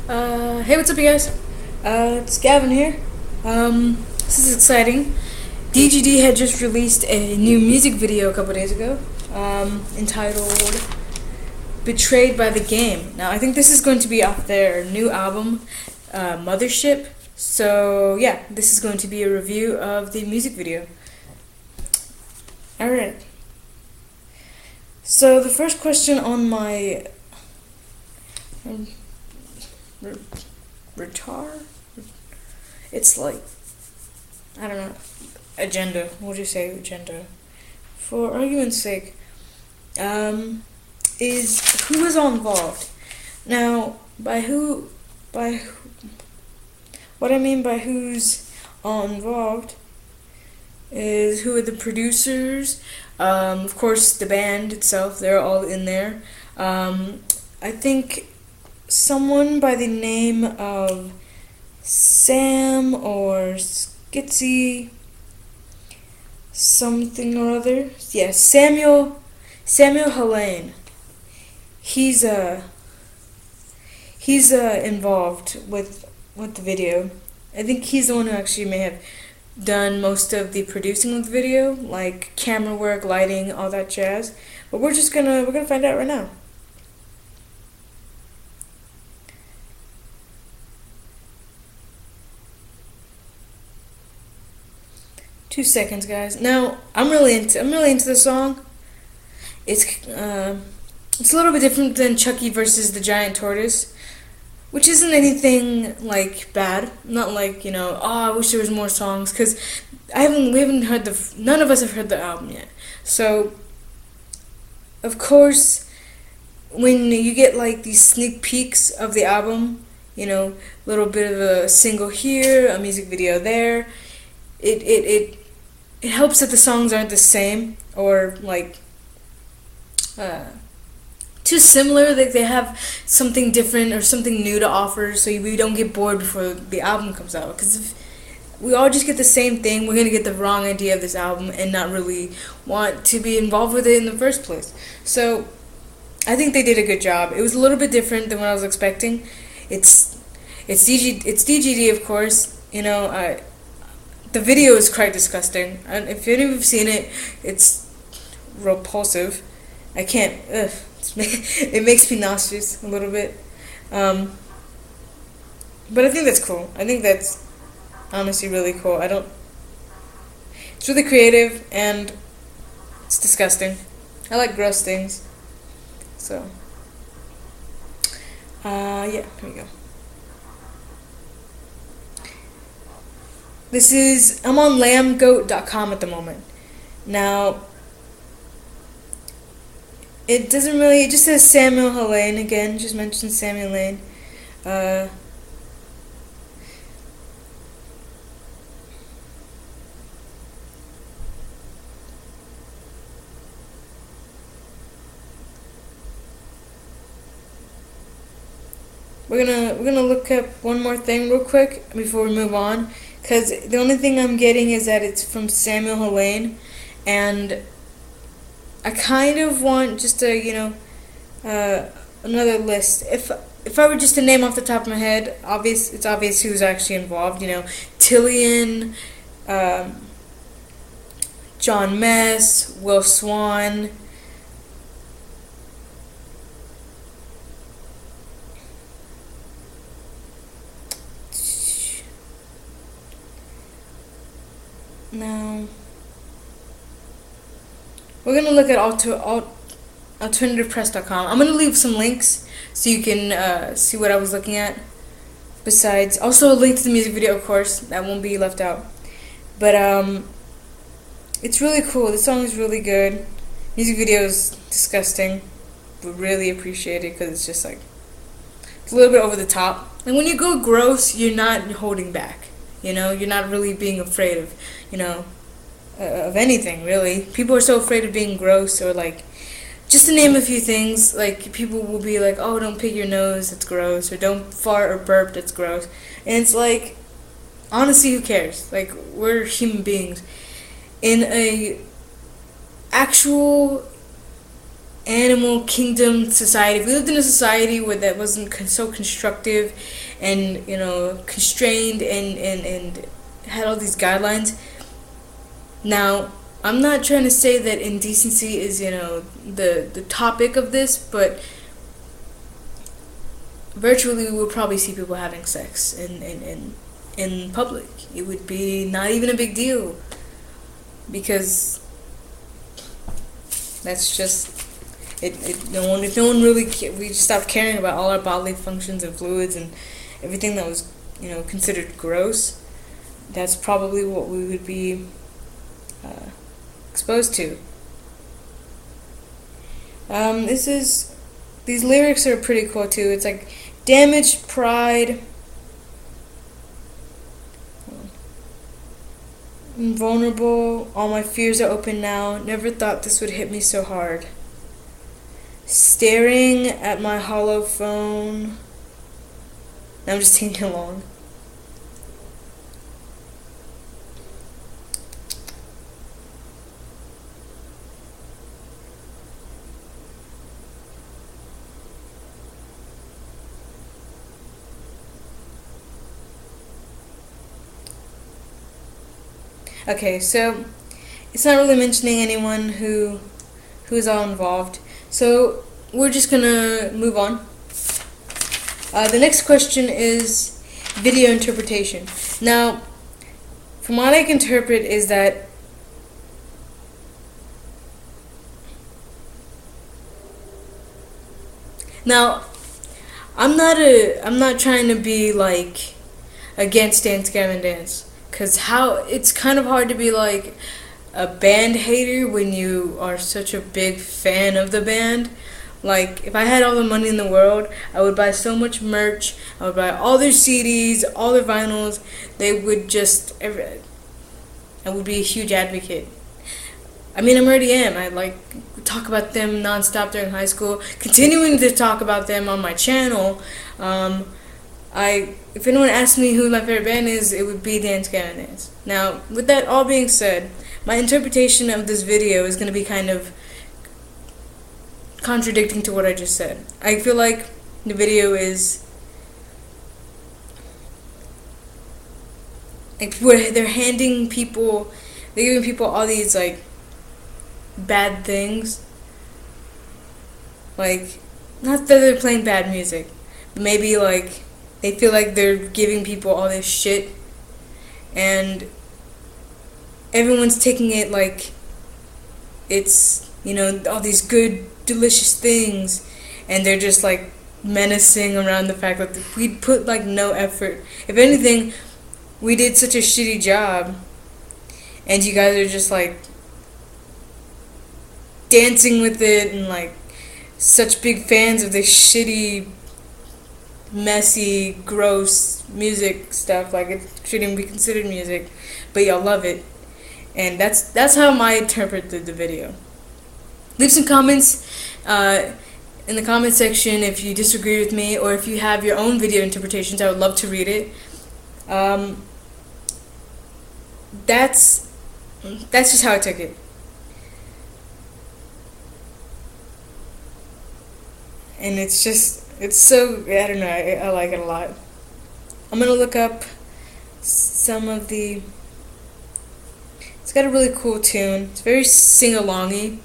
Hey, what's up, you guys? It's Gavin here. This is exciting. DGD had just released a new music video a couple days ago, entitled Betrayed by the Game. Now, I think this is going to be off their new album, Mothership. So, yeah, this is going to be a review of the music video. Alright. So, the first question on my it's like, I don't know, agenda, what do you say, agenda, for argument's sake, is who is all involved. Now, what I mean by who's all involved is who are the producers, of course the band itself, they're all in there. I think someone by the name of Sam or Skitsy something or other. Yeah, Samuel Helene. He's involved with the video. I think he's the one who actually may have done most of the producing of the video, like camera work, lighting, all that jazz. But we're gonna find out right now. 2 seconds, guys. Now, I'm really into the song. It's a little bit different than Chucky versus the Giant Tortoise, which isn't anything like bad. Not like, oh, I wish there was more songs, because we haven't heard none of us have heard the album yet. So, of course, when you get like these sneak peeks of the album, a little bit of a single here, a music video there, it helps that the songs aren't the same or like too similar. Like they have something different or something new to offer, so we don't get bored before the album comes out. Because if we all just get the same thing, we're gonna get the wrong idea of this album and not really want to be involved with it in the first place. So I think they did a good job. It was a little bit different than what I was expecting. It's DGD, of course. The video is quite disgusting, and if any of you've seen it, it's repulsive. I can't. It makes me nauseous a little bit. But I think that's cool. I think that's honestly really cool. It's really creative and it's disgusting. I like gross things. So, yeah, here we go. I'm on lambgoat.com at the moment. Now, it just says Samuel Helene again, just mentioned Samuel Helene. We're gonna look up one more thing real quick before we move on. Because the only thing I'm getting is that it's from Samuel Helene, and I kind of want just another list. If I were just to name off the top of my head, it's obvious who's actually involved. Tilian, Jon Mess, Will Swan. Now, we're going to look at alternativepress.com. I'm going to leave some links so you can see what I was looking at. Besides, also a link to the music video, of course. That won't be left out. But, it's really cool. The song is really good. Music video is disgusting. But really appreciate it because it's just like, it's a little bit over the top. And when you go gross, you're not holding back. You're not really being afraid of, of anything, really. People are so afraid of being gross, or like, just to name a few things, like, people will be like, oh, don't pick your nose, that's gross, or don't fart or burp, that's gross. And it's like, honestly, who cares? Like, we're human beings. In a actual animal kingdom society, if we lived in a society where that wasn't so constructive and, you know, constrained and had all these guidelines. Now, I'm not trying to say that indecency is, you know, the topic of this, but virtually we would probably see people having sex in public. It would be not even a big deal, because that's just if no one really we stopped caring about all our bodily functions and fluids and everything that was, you know, considered gross, that's probably what we would be exposed to. These lyrics are pretty cool too. It's like, damaged pride, I'm vulnerable, all my fears are open now, never thought this would hit me so hard. Staring at my hollow phone. I'm just singing along. Okay, so it's not really mentioning anyone who's all involved. So we're just gonna move on. The next question is video interpretation. Now, from what I can interpret is that now I'm not trying to be like against Dance Gavin Dance, because it's kind of hard to be like a band hater when you are such a big fan of the band. Like, if I had all the money in the world, I would buy so much merch, I would buy all their CDs, all their vinyls. I would be a huge advocate. I mean, I already am. I like talk about them nonstop during high school, continuing to talk about them on my channel. If anyone asks me who my favorite band is, it would be Dance Gavin Dance. Now, with that all being said, my interpretation of this video is going to be kind of contradicting to what I just said. I feel like the video is like where they're giving people all these like bad things. Like, not that they're playing bad music, but maybe like they feel like they're giving people all this shit, and everyone's taking it like it's, you know, all these good, delicious things, and they're just like menacing around the fact that we put like no effort. If anything, we did such a shitty job, and you guys are just like dancing with it and like such big fans of this shitty, messy, gross music stuff. Like, it shouldn't even be considered music, but y'all love it. And that's how I interpreted the video. Leave some comments in the comment section if you disagree with me, or if you have your own video interpretations. I would love to read it. That's just how I took it. And it's so, I don't know, I like it a lot. I'm gonna look up some of the, it's got a really cool tune. It's very sing-alongy.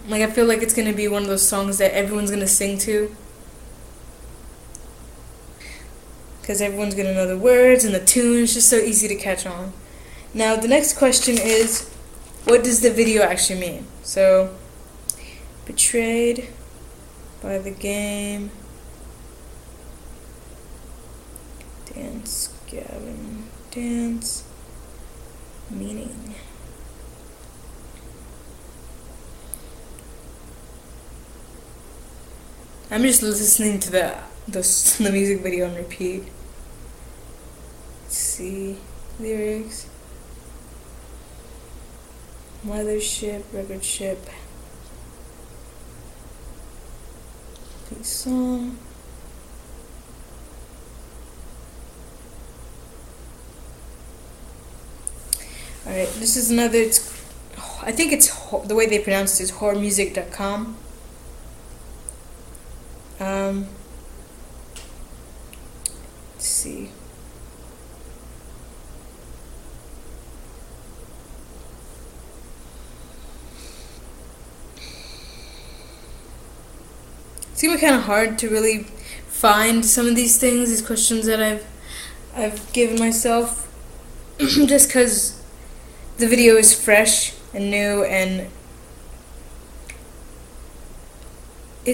Like, I feel like it's gonna be one of those songs that everyone's gonna sing to, because everyone's gonna know the words and the tune. It's just so easy to catch on. Now, the next question is, what does the video actually mean? So, betrayed by the game, Dance Gavin Dance, meaning. I'm just listening to the music video on repeat. Let's see, lyrics. Mothership, record ship. Song. Alright, this is another, I think it's the way they pronounce it is horrormusic.com. Let's see. It's gonna be kind of hard to really find some of these things, these questions that I've given myself, just because the video is fresh and new, and I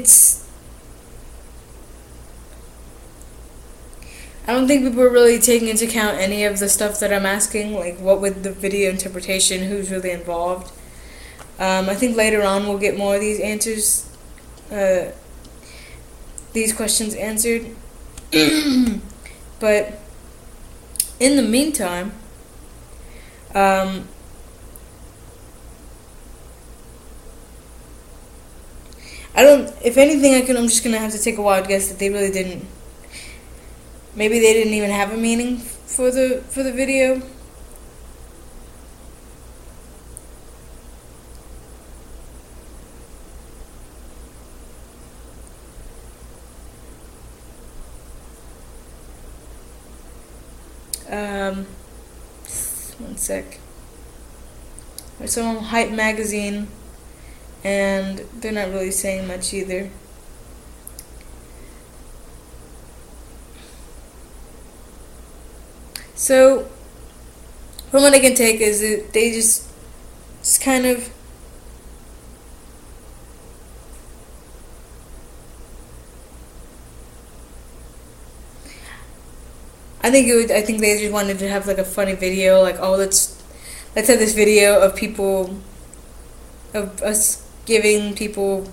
don't think people are really taking into account any of the stuff that I'm asking, like what with the video interpretation, who's really involved. I think later on we'll get more of these answers, these questions answered. But in the meantime, if anything, I'm just gonna have to take a wild guess that they really didn't. Maybe they didn't even have a meaning for the video. One sec. I saw on Hype magazine, and they're not really saying much either. So, from what I can take is that they just kind of I think they just wanted to have like a funny video, like, oh, let's have this video of us giving people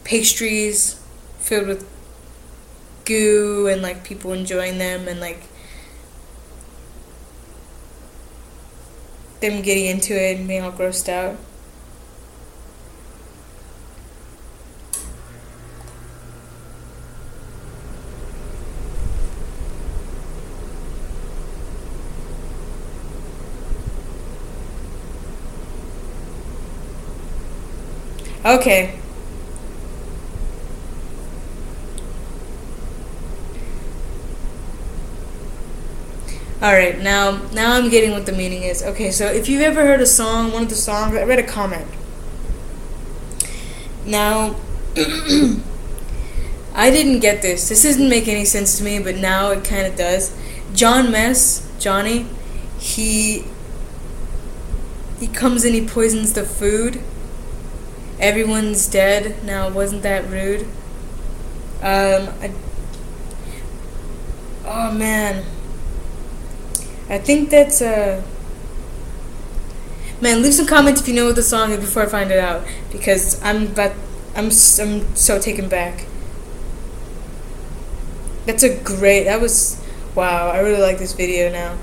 pastries filled with goo and like people enjoying them and like them getting into it and being all grossed out. Okay. Alright, now I'm getting what the meaning is. Okay, so if you've ever heard a song, one of the songs, I read a comment. Now, I didn't get this. This doesn't make any sense to me, but now it kind of does. Jon Mess, Jonny, he comes and he poisons the food. Everyone's dead. Now, wasn't that rude? Oh man. I think that's man, leave some comments if you know what the song is before I find it out, because I'm so taken back. Wow, I really like this video now.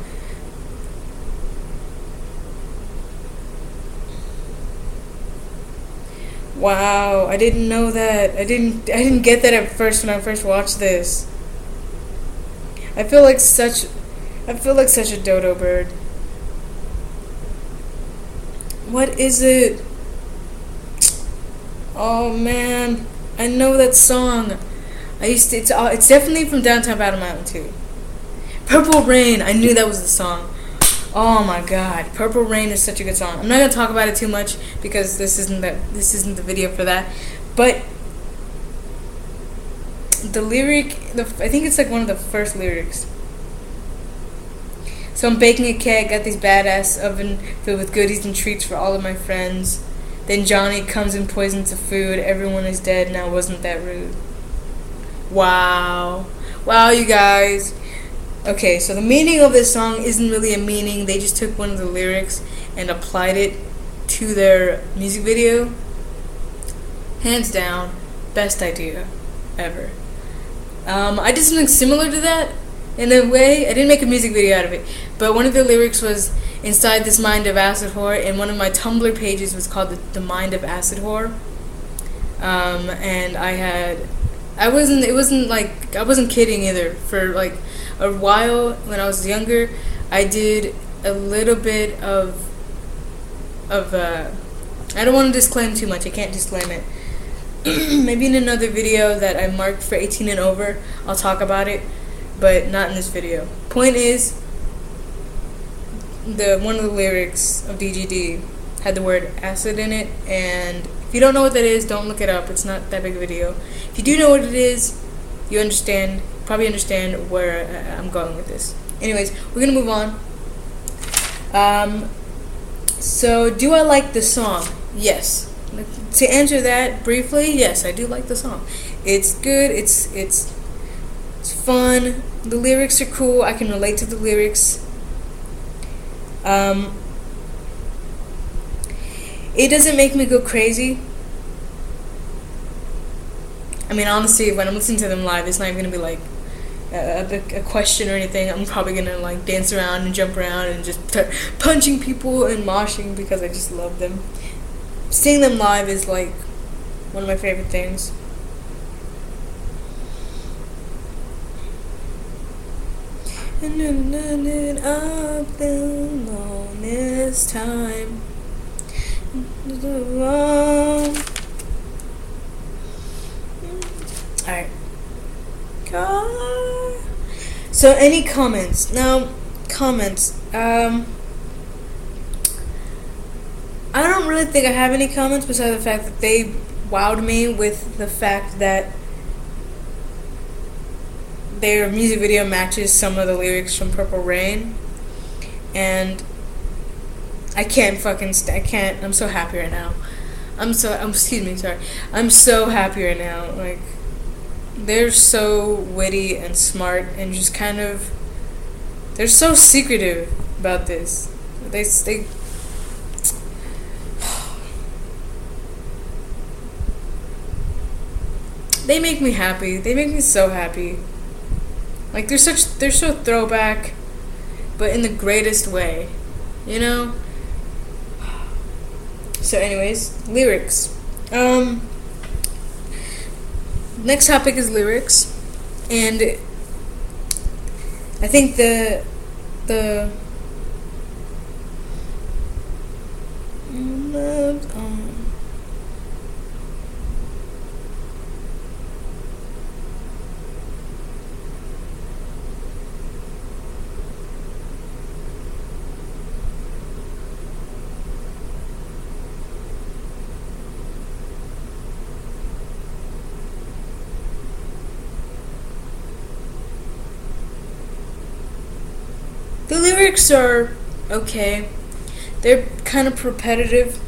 Wow, I didn't know that. I didn't get that at first when I first watched this. I feel like such a dodo bird. What is it? Oh man, I know that song. It's definitely from Downtown Battle Mountain too. Purple Rain, I knew that was the song. Oh my god, Purple Rain is such a good song. I'm not gonna talk about it too much because this isn't the video for that. But the lyric, I think it's like one of the first lyrics. So I'm baking a cake, got this badass oven filled with goodies and treats for all of my friends. Then Jonny comes and poisons the food. Everyone is dead now, wasn't that rude? Wow. Wow, you guys. Okay, so the meaning of this song isn't really a meaning. They just took one of the lyrics and applied it to their music video. Hands down, best idea ever. I did something similar to that in a way. I didn't make a music video out of it, but one of the lyrics was inside this mind of acid whore, and one of my Tumblr pages was called the Mind of Acid Whore. And I wasn't kidding either. For like a while when I was younger, I did a little bit of I don't want to disclaim too much. I can't disclaim it. Maybe in another video that I marked for 18 and over, I'll talk about it, but not in this video. Point is, one of the lyrics of DGD had the word acid in it, and if you don't know what that is, don't look it up. It's not that big of a deal. If you do know what it is, you probably understand where I'm going with this. Anyways, we're gonna move on. So, do I like the song? Yes. To answer that briefly, yes, I do like the song. It's good. It's fun. The lyrics are cool. I can relate to the lyrics. It doesn't make me go crazy. I mean, honestly, when I'm listening to them live, it's not even gonna be like a question or anything. I'm probably gonna like dance around and jump around and just start punching people and moshing because I just love them. Seeing them live is like one of my favorite things. And then ended up the longest time. Alright. So any comments? Now, comments. I don't really think I have any comments besides the fact that they wowed me with the fact that their music video matches some of the lyrics from Purple Rain, and I can't. I'm so happy right now. I'm so happy right now. Like, they're so witty and smart and just kind of, they're so secretive about this. They make me happy. They make me so happy. Like, they're so throwback, but in the greatest way, you know? So anyways, lyrics. Next topic is lyrics, and I think the lyrics are okay. They're kind of repetitive.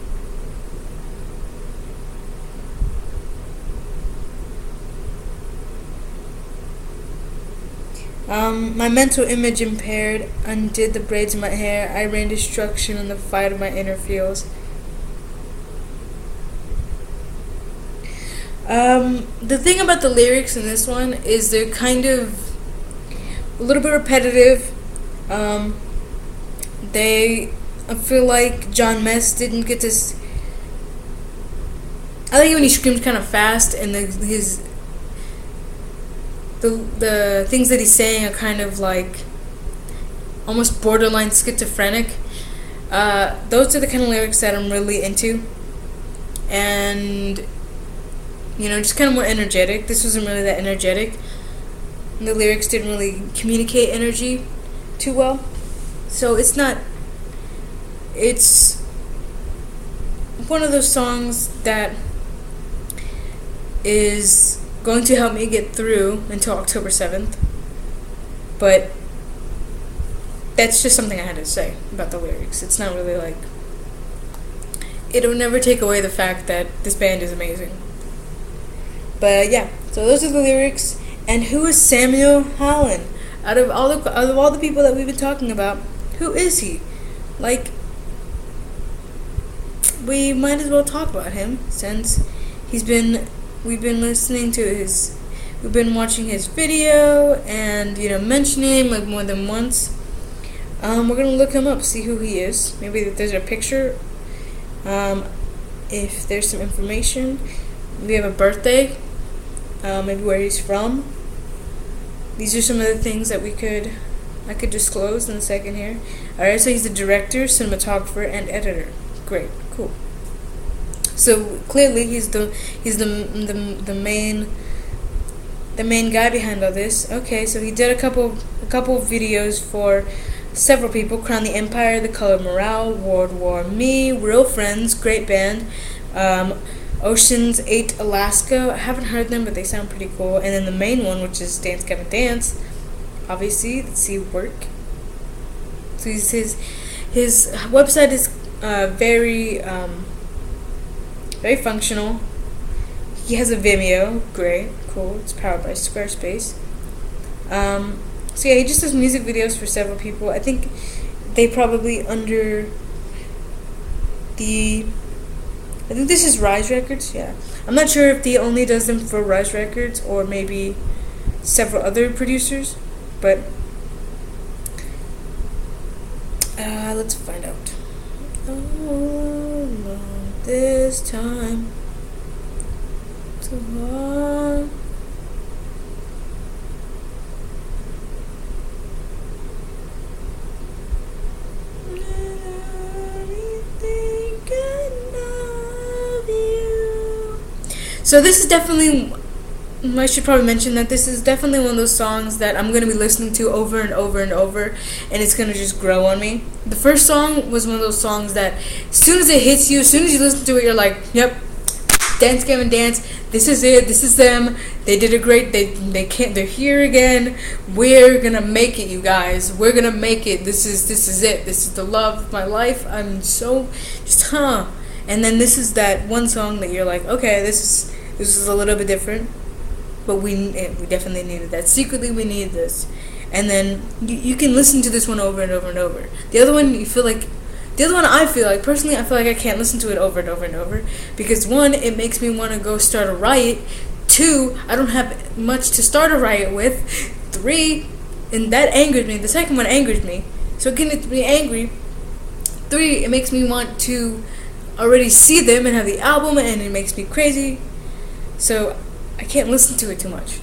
My mental image impaired, undid the braids in my hair. I ran destruction in the fight of my inner feels. The thing about the lyrics in this one is they're kind of a little bit repetitive. I feel like Jon Mess didn't get this. I like it when he screams kind of fast, and the things that he's saying are kind of like almost borderline schizophrenic. Those are the kind of lyrics that I'm really into, and just kind of more energetic. This wasn't really that energetic. And the lyrics didn't really communicate energy too well, so it's one of those songs that is going to help me get through until October 7th, but that's just something I had to say about the lyrics. It's not really like, it'll never take away the fact that this band is amazing. But yeah, so those are the lyrics. And who is Samuel Hallen? Out of all the people that we've been talking about, who is he? Like, we might as well talk about him since we've been watching his video and mentioning him like more than once. We're gonna look him up, see who he is. Maybe if there's a picture, if there's some information. We have a birthday, maybe where he's from. These are some of the things that I could disclose in a second here. Alright, so he's the director, cinematographer, and editor. Great, cool. So clearly he's the main guy behind all this. Okay, so he did a couple videos for several people: Crown the Empire, The Color Morale, World War Me, Real Friends, great band, Ocean's 8 Alaska. I haven't heard them, but they sound pretty cool. And then the main one, which is Dance Gavin Dance. Obviously, let's see work. So his website is very functional. He has a Vimeo, great, cool. It's powered by Squarespace. So yeah, he just does music videos for several people. I think they probably I think this is Rise Records, yeah. I'm not sure if he only does them for Rise Records or maybe several other producers, but let's find out. Oh, this time so long. So this is definitely, I should probably mention that this is definitely one of those songs that I'm going to be listening to over and over and over, and it's going to just grow on me. The first song was one of those songs that as soon as it hits you, as soon as you listen to it, you're like, yep, Dance Gavin Dance, this is it, this is them, they did a great, they're here again, we're going to make it, you guys, we're going to make it, this is it, this is the love of my life, I'm so, just, and then this is that one song that you're like, okay, this is a little bit different, but we definitely needed that. Secretly, we needed this. And then you can listen to this one over and over and over. The other one, I feel like, personally, I feel like I can't listen to it over and over and over. Because one, it makes me want to go start a riot. Two, I don't have much to start a riot with. Three, and that angers me. The second one angers me. So it gets me angry. Three, it makes me want to already see them and have the album, and it makes me crazy. So I can't listen to it too much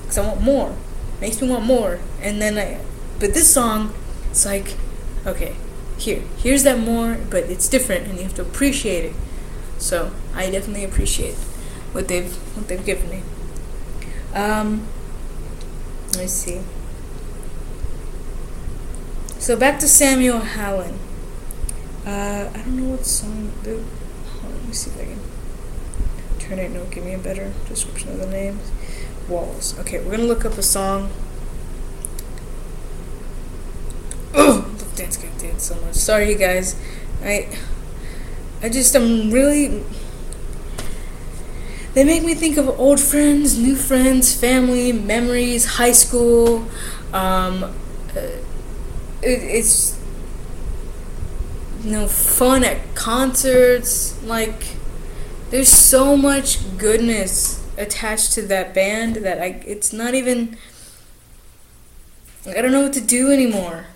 because I want more. It makes me want more. And then but this song, it's like, okay, here's that more, but it's different, and you have to appreciate it. So I definitely appreciate what they've given me. Let's see. So back to Samuel Hallen. I don't know what song. Hold on, let me see if I can turn it. No, give me a better description of the names. Walls. Okay, we're gonna look up a song. Oh, I love Dance Gavin Dance so much. Sorry, you guys. I'm really. They make me think of old friends, new friends, family, memories, high school. It's fun at concerts. Like, there's so much goodness attached to that band that it's not even, I don't know what to do anymore.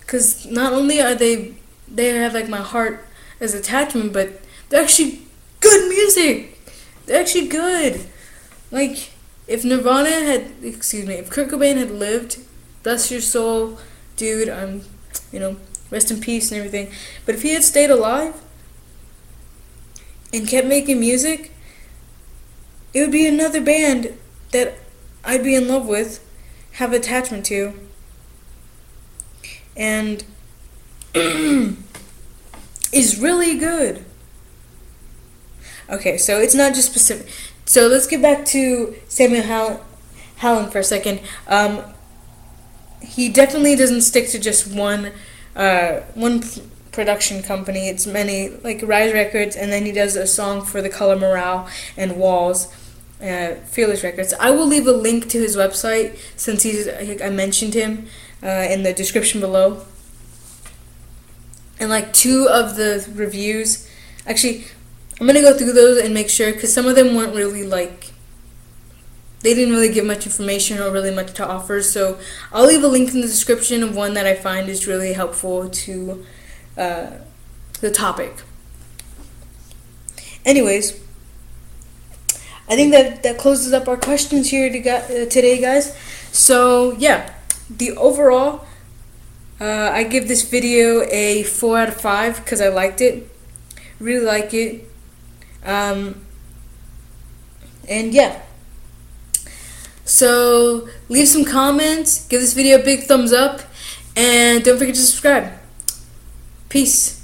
Because not only are they have like my heart as attachment, but they're actually good music. They're actually good. Like, if if Kurt Cobain had lived, bless your soul, dude, rest in peace and everything. But if he had stayed alive and kept making music, it would be another band that I'd be in love with, have attachment to, and is really good. Okay, so it's not just specific. So let's get back to Samuel Hallen for a second. He definitely doesn't stick to just one production company. It's many, like Rise Records, and then he does a song for The Color Morale and Walls, Fearless Records. I will leave a link to his website since I mentioned him in the description below. And like 2 of the reviews, actually, I'm gonna go through those and make sure, because some of them weren't really they didn't really give much information or really much to offer. So I'll leave a link in the description of one that I find is really helpful to the topic. Anyways, I think that closes up our questions here today, guys. So yeah, the overall I give this video a 4 out of 5 because I liked it. Really like it. And yeah. So leave some comments, give this video a big thumbs up, and don't forget to subscribe. Peace.